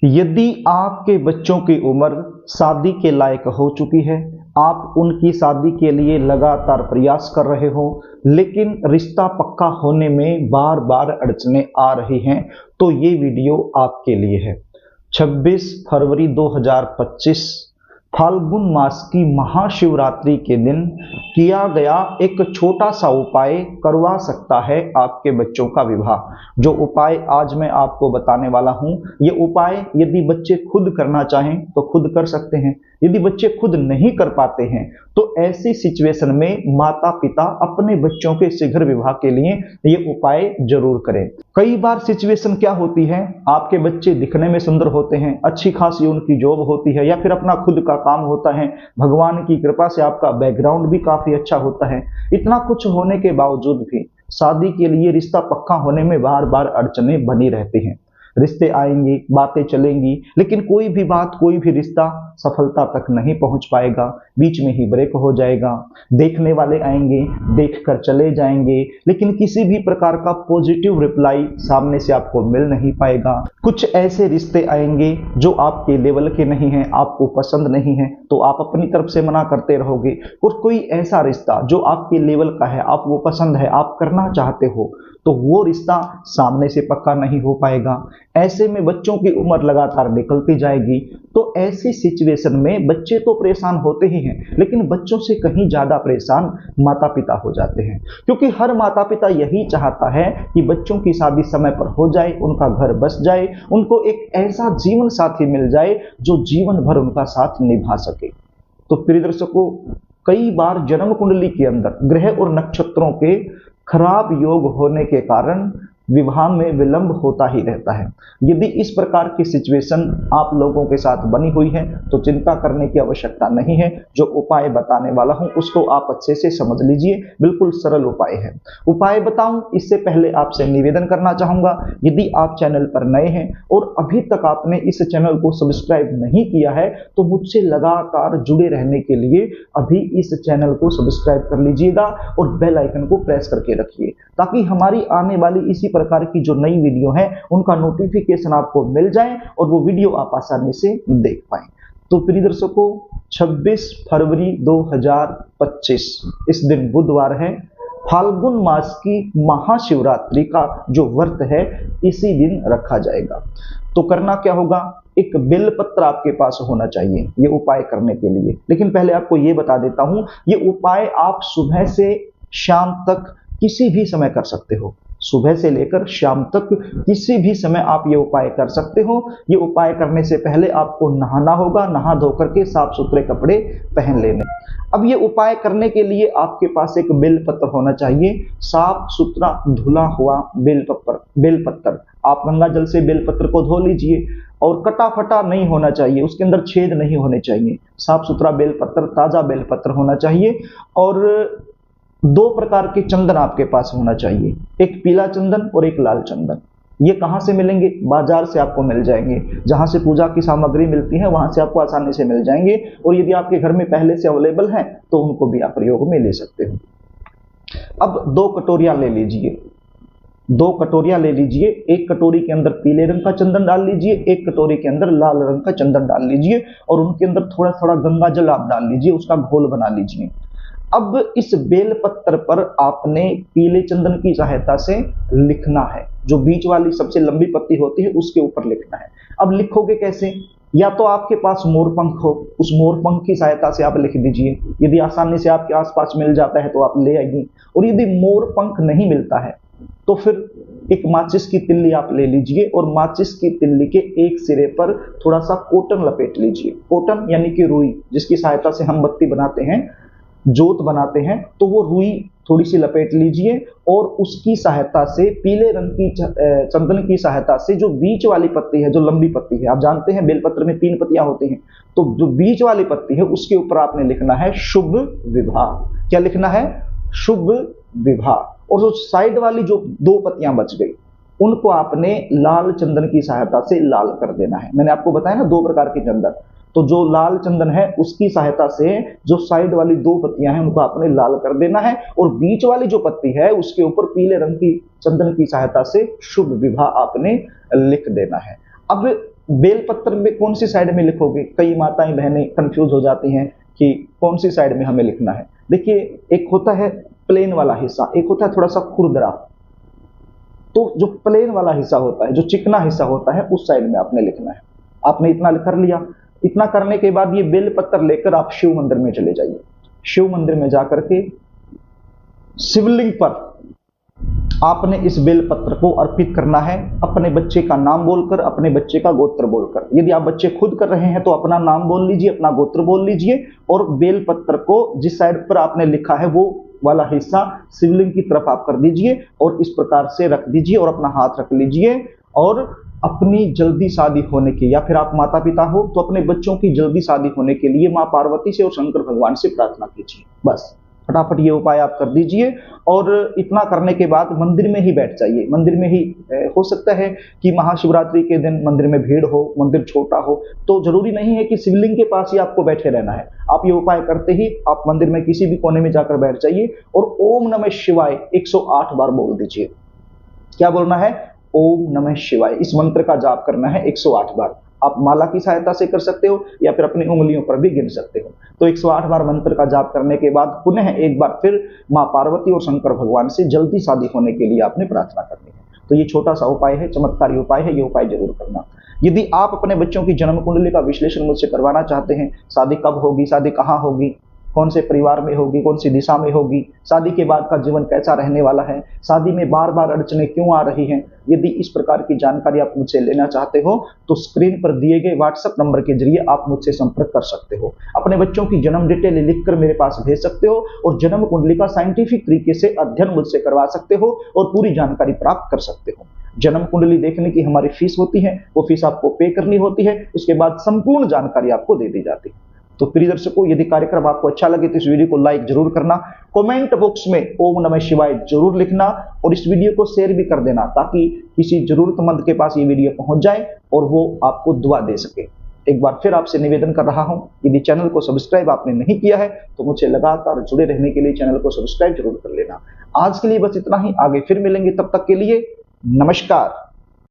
यदि आपके बच्चों की उम्र शादी के लायक हो चुकी है, आप उनकी शादी के लिए लगातार प्रयास कर रहे हो, लेकिन रिश्ता पक्का होने में बार बार अड़चनें आ रही हैं, तो ये वीडियो आपके लिए है। 26 फरवरी 2025 फाल्गुन मास की महाशिवरात्रि के दिन किया गया एक छोटा सा उपाय करवा सकता है आपके बच्चों का विवाह। जो उपाय आज मैं आपको बताने वाला हूं, ये उपाय यदि बच्चे खुद करना चाहें तो खुद कर सकते हैं। यदि बच्चे खुद नहीं कर पाते हैं तो ऐसी सिचुएशन में माता पिता अपने बच्चों के शीघ्र विवाह के लिए ये उपाय जरूर करें। कई बार सिचुएशन क्या होती है, आपके बच्चे दिखने में सुंदर होते हैं, अच्छी खासी उनकी जॉब होती है या फिर अपना खुद का काम होता है, भगवान की कृपा से आपका बैकग्राउंड भी काफी अच्छा होता है। इतना कुछ होने के बावजूद भी शादी के लिए रिश्ता पक्का होने में बार बार अड़चनें बनी रहती हैं। रिश्ते आएंगे, बातें चलेंगी, लेकिन कोई भी बात, कोई भी रिश्ता सफलता तक नहीं पहुंच पाएगा, बीच में ही ब्रेक हो जाएगा। देखने वाले आएंगे, देखकर चले जाएंगे, लेकिन किसी भी प्रकार का पॉजिटिव रिप्लाई सामने से आपको मिल नहीं पाएगा। कुछ ऐसे रिश्ते आएंगे जो आपके लेवल के नहीं हैं, आपको पसंद नहीं है, तो आप अपनी तरफ से मना करते रहोगे। और कोई ऐसा रिश्ता जो आपके लेवल का है, आपको पसंद है, आप करना चाहते हो, तो वो रिश्ता सामने से पक्का नहीं हो पाएगा। ऐसे में बच्चों की उम्र लगातार निकलती जाएगी। तो ऐसी सिचुएशन में बच्चे तो परेशान होते ही हैं, लेकिन बच्चों से कहीं ज्यादा परेशान माता पिता हो जाते हैं, क्योंकि हर माता पिता यही चाहता है कि बच्चों की शादी समय पर हो जाए, उनका घर बस जाए, उनको एक ऐसा जीवन साथी मिल जाए जो जीवन भर उनका साथ निभा सके। तो प्रिय दर्शकों, कई बार जन्म कुंडली के अंदर ग्रह और नक्षत्रों के खराब योग होने के कारण विवाह में विलंब होता ही रहता है। यदि इस प्रकार की सिचुएशन आप लोगों के साथ बनी हुई है तो चिंता करने की आवश्यकता नहीं है। जो उपाय बताने वाला हूं उसको आप अच्छे से समझ लीजिए, बिल्कुल सरल उपाय है। उपाय बताऊं इससे पहले आपसे निवेदन करना चाहूंगा, यदि आप चैनल पर नए हैं और अभी तक आपने इस चैनल को सब्सक्राइब नहीं किया है तो मुझसे लगातार जुड़े रहने के लिए अभी इस चैनल को सब्सक्राइब कर लीजिएगा और बेल आइकन को प्रेस करके रखिए, ताकि हमारी आने वाली इसी प्रकार की जो नई वीडियो है उनका नोटिफिकेशन आपको मिल जाए और वो वीडियो आप आसानी से देख पाएं। तो प्रिय दर्शकों, 26 फरवरी 2025 इस दिन बुधवार है, फाल्गुन मास की महाशिवरात्रि का जो व्रत है इसी दिन रखा जाएगा। तो करना क्या होगा, एक बेलपत्र आपके पास होना चाहिए ये उपाय करने के लिए। लेकिन पहले आपको ये बता देता हूं, ये उपाय आप सुबह से शाम तक किसी भी समय कर सकते हो। सुबह से लेकर शाम तक किसी भी समय आप ये उपाय कर सकते हो। ये उपाय करने से पहले आपको नहाना होगा, नहा धोकर के साफ सुथरे कपड़े पहन लेने। अब ये उपाय करने के लिए आपके पास एक बेलपत्र होना चाहिए, साफ सुथरा धुला हुआ बेलपत्र। आप गंगा जल से बेलपत्र को धो लीजिए और कटा फटा नहीं होना चाहिए, उसके अंदर छेद नहीं होने चाहिए। साफ सुथरा बेलपत्र, ताजा बेलपत्र होना चाहिए। और दो प्रकार के चंदन आपके पास होना चाहिए, एक पीला चंदन और एक लाल चंदन। ये कहां से मिलेंगे, बाजार से आपको मिल जाएंगे। जहां से पूजा की सामग्री मिलती है वहां से आपको आसानी से मिल जाएंगे। और यदि आपके घर में पहले से अवेलेबल है तो उनको भी आप प्रयोग में ले सकते हो। अब दो कटोरियां ले लीजिए, एक कटोरी के अंदर पीले रंग का चंदन डाल लीजिए, एक कटोरी के अंदर लाल रंग का चंदन डाल लीजिए और उनके अंदर थोड़ा थोड़ा गंगा जल आप डाल लीजिए, उसका घोल बना लीजिए। अब इस बेलपत्र पर आपने पीले चंदन की सहायता से लिखना है, जो बीच वाली सबसे लंबी पत्ती होती है उसके ऊपर लिखना है। अब लिखोगे कैसे, या तो आपके पास मोरपंख हो, उस मोरपंख की सहायता से आप लिख दीजिए। यदि आसानी से आपके आसपास मिल जाता है तो आप ले आइए, और यदि मोरपंख नहीं मिलता है तो फिर एक माचिस की तिल्ली आप ले लीजिए और माचिस की तिल्ली के एक सिरे पर थोड़ा सा कॉटन लपेट लीजिए। कॉटन यानी कि रुई, जिसकी सहायता से हम बत्ती बनाते हैं, जोत बनाते हैं, तो वो रुई थोड़ी सी लपेट लीजिए और उसकी सहायता से पीले रंग की चंदन की सहायता से जो बीच वाली पत्ती है, जो लंबी पत्ती है, आप जानते हैं बेलपत्र में 3 पत्तियां होती हैं, तो जो बीच वाली पत्ती है उसके ऊपर आपने लिखना है शुभ विवाह। क्या लिखना है, शुभ विवाह। और जो साइड वाली जो 2 पत्तियां बच गई उनको आपने लाल चंदन की सहायता से लाल कर देना है। मैंने आपको बताया ना 2 प्रकार के चंदन, तो जो लाल चंदन है उसकी सहायता से जो साइड वाली 2 पत्तियां हैं उनको आपने लाल कर देना है और बीच वाली जो पत्ती है उसके ऊपर पीले रंग की चंदन की सहायता से शुभ विवाह आपने लिख देना है। अब बेलपत्र में कौन सी साइड में लिखोगे? कई माताएं बहनें कंफ्यूज हो जाती हैं कि कौन सी साइड में हमें लिखना है। देखिए, एक होता है प्लेन वाला हिस्सा, एक होता है थोड़ा सा खुरदरा। तो जो प्लेन वाला हिस्सा होता है, जो चिकना हिस्सा होता है, उस साइड में आपने लिखना है। आपने इतना कर लिया। इतना करने के बाद ये बेलपत्र लेकर आप शिव मंदिर में चले जाइए। शिव मंदिर में जाकर के शिवलिंग पर आपने इस बेलपत्र को अर्पित करना है, अपने बच्चे का नाम बोलकर, अपने बच्चे का गोत्र बोलकर। यदि आप बच्चे खुद कर रहे हैं तो अपना नाम बोल लीजिए, अपना गोत्र बोल लीजिए, और बेलपत्र को जिस साइड पर आपने लिखा है वो वाला हिस्सा शिवलिंग की तरफ आप कर दीजिए और इस प्रकार से रख दीजिए और अपना हाथ रख लीजिए। और अपनी जल्दी शादी होने की, या फिर आप माता पिता हो तो अपने बच्चों की जल्दी शादी होने के लिए मां पार्वती से और शंकर भगवान से प्रार्थना कीजिए। बस फटाफट ये उपाय आप कर दीजिए। और इतना करने के बाद मंदिर में ही बैठ जाइए। मंदिर में ही हो सकता है कि महाशिवरात्रि के दिन मंदिर में भीड़ हो, मंदिर छोटा हो, तो जरूरी नहीं है कि शिवलिंग के पास ही आपको बैठे रहना है। आप ये उपाय करते ही आप मंदिर में किसी भी कोने में जाकर बैठ जाइए और ओम नमः शिवाय 108 बार बोल दीजिए। क्या बोलना है? ओम नमः शिवाय। इस मंत्र का जाप करना है 108 बार। आप माला की सहायता से कर सकते हो या फिर अपनी उंगलियों पर भी गिन सकते हो। तो 108 बार मंत्र का जाप करने के बाद पुनः एक बार फिर मां पार्वती और शंकर भगवान से जल्दी शादी होने के लिए आपने प्रार्थना करनी है। तो ये छोटा सा उपाय है, चमत्कारी उपाय है, ये उपाय जरूर करना। यदि आप अपने बच्चों की जन्म कुंडली का विश्लेषण मुझसे करवाना चाहते हैं, शादी कब होगी, शादी कहाँ होगी, कौन से परिवार में होगी, कौन सी दिशा में होगी, शादी के बाद का जीवन कैसा रहने वाला है, शादी में बार बार अड़चने क्यों आ रही हैं, यदि इस प्रकार की जानकारी आप मुझसे लेना चाहते हो तो स्क्रीन पर दिए गए व्हाट्सएप नंबर के जरिए आप मुझसे संपर्क कर सकते हो। अपने बच्चों की जन्म डिटेल लिखकर मेरे पास भेज सकते हो और जन्म कुंडली का साइंटिफिक तरीके से अध्ययन मुझसे करवा सकते हो और पूरी जानकारी प्राप्त कर सकते हो। जन्म कुंडली देखने की हमारी फीस होती है, वो फीस आपको पे करनी होती है, उसके बाद संपूर्ण जानकारी आपको दे दी जाती है। तो प्रिय दर्शकों, यदि कार्यक्रम आपको अच्छा लगे तो इस वीडियो को लाइक जरूर करना, कमेंट बॉक्स में ओम नमः शिवाय जरूर लिखना और इस वीडियो को शेयर भी कर देना ताकि किसी जरूरतमंद के पास ये वीडियो पहुंच जाए और वो आपको दुआ दे सके। एक बार फिर आपसे निवेदन कर रहा हूं, यदि चैनल को सब्सक्राइब आपने नहीं किया है तो मुझसे लगातार जुड़े रहने के लिए चैनल को सब्सक्राइब जरूर कर लेना। आज के लिए बस इतना ही, आगे फिर मिलेंगे, तब तक के लिए नमस्कार।